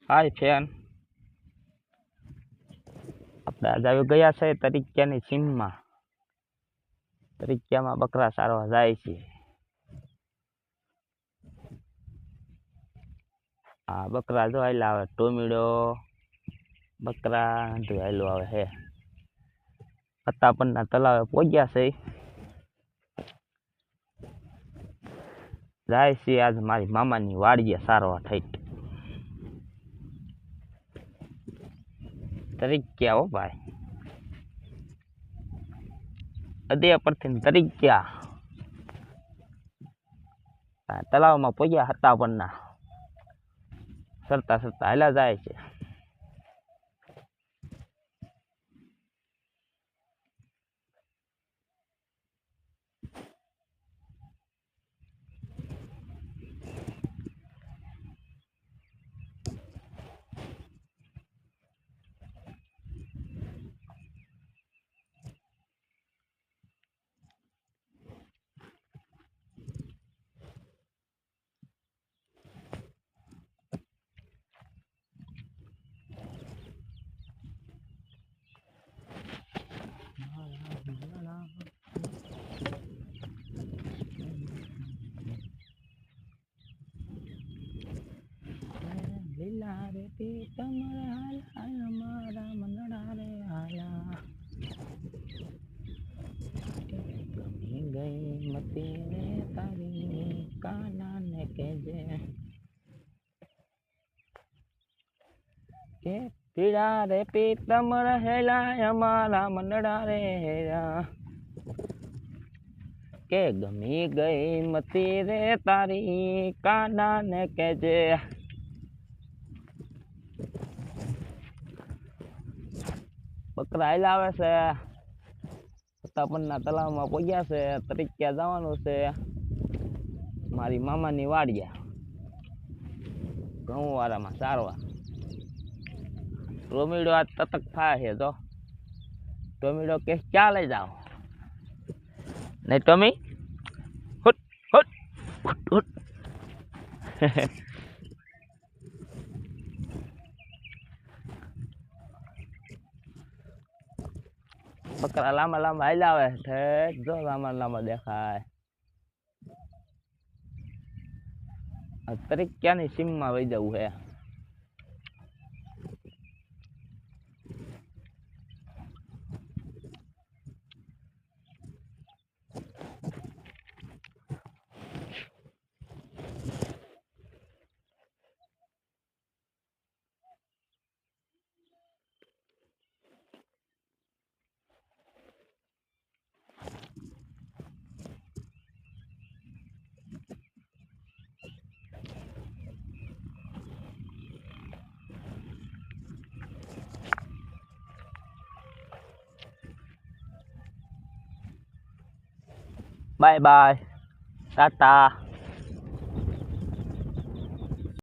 હાય fan, આપણે આજ આવી ગયા છે તરીક્યાની સીમમાં. તરીક્યામાં બકરા સારવા જાય છે. આ બકરા જો આયલા આવે, ટોમીડો બકરા આયલો આવે હે. કત્તાપરના તલાવે પહોંચ્યા છે. જાય છે આજ મારી મામાની વાડીએ સારવા થઈ. તરીક્યા હો ભાઈ, અદે પરથી તરીક્યા તલાવમાં પહોંચ્યા હતા પરના સરતા સરતા હાલ્યા જાય છે. લીલા રે પીતમ હાલા મારા મંદડા રે હાલા, ગમી ગઈ મતી રે તારી કાના ને કેજે કે પીળા રે પીતમ હેલા અમારા મંદડા રે હેરા, કે ગમી ગઈ મતી રે તારી કાના ને કેજે. બકરા હાલ્યા આવે છે. કત્તાપરના તલાવમાં પહોંચ્યા છે. તરીક્યા જવાનું છે મારી મામાની વાડીએ ઘઉં વાળામાં સારવા. ટોમીડો આ તતક થાય છે. જો ટોમીડો કે ક્યાં લઈ જાઓ નહીં ટોમી, હુટ હુટ હુટ હુટ. બકરા લાંબા લાંબા હાલ્યા આવે ઠેઠ, જો લાંબા લાંબા દેખાય. તરીક્યાની સીમમાં વહી જવું હે. Bye bye, Tata.